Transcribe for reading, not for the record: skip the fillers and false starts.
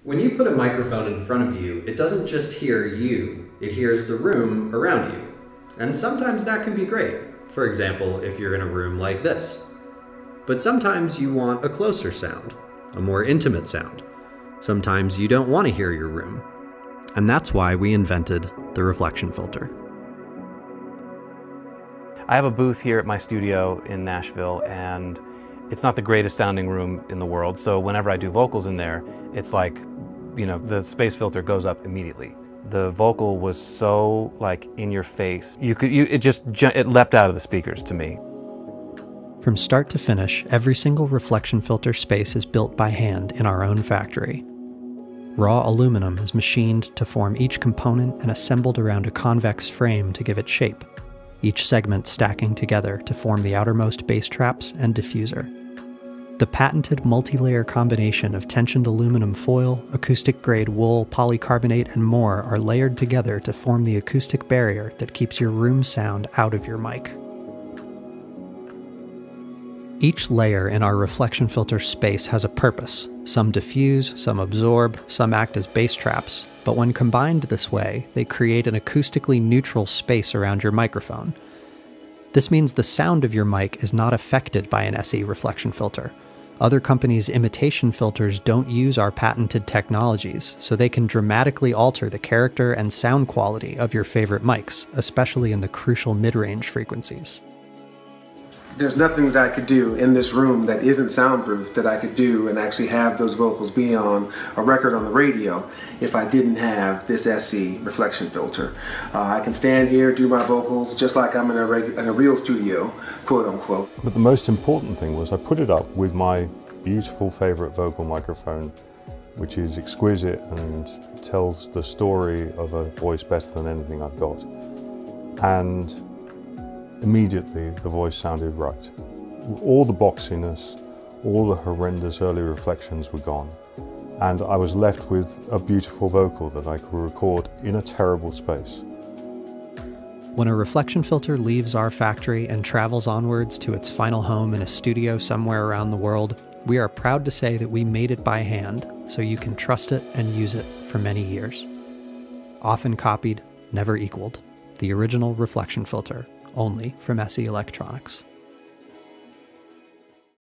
When you put a microphone in front of you, it doesn't just hear you, it hears the room around you. And sometimes that can be great. For example, if you're in a room like this. But sometimes you want a closer sound, a more intimate sound. Sometimes you don't want to hear your room. And that's why we invented the reflection filter. I have a booth here at my studio in Nashville, and it's not the greatest sounding room in the world, so whenever I do vocals in there, it's like, you know, the space filter goes up immediately. The vocal was so like in your face. It leapt out of the speakers to me. From start to finish, every single reflection filter space is built by hand in our own factory. Raw aluminum is machined to form each component and assembled around a convex frame to give it shape, each segment stacking together to form the outermost bass traps and diffuser. The patented multi-layer combination of tensioned aluminum foil, acoustic-grade wool, polycarbonate, and more are layered together to form the acoustic barrier that keeps your room sound out of your mic. Each layer in our reflection filter space has a purpose. Some diffuse, some absorb, some act as bass traps, but when combined this way, they create an acoustically neutral space around your microphone. This means the sound of your mic is not affected by an SE reflection filter. Other companies' imitation filters don't use our patented technologies, so they can dramatically alter the character and sound quality of your favorite mics, especially in the crucial mid-range frequencies. There's nothing that I could do in this room that isn't soundproof that I could do and actually have those vocals be on a record on the radio if I didn't have this SE reflection filter. I can stand here, do my vocals just like I'm in a real studio, quote unquote. But the most important thing was I put it up with my beautiful favorite vocal microphone, which is exquisite and tells the story of a voice better than anything I've got. And immediately the voice sounded right. All the boxiness, all the horrendous early reflections were gone, and I was left with a beautiful vocal that I could record in a terrible space. When a reflection filter leaves our factory and travels onwards to its final home in a studio somewhere around the world, we are proud to say that we made it by hand, so you can trust it and use it for many years. Often copied, never equaled. The original reflection filter, only from SE Electronics.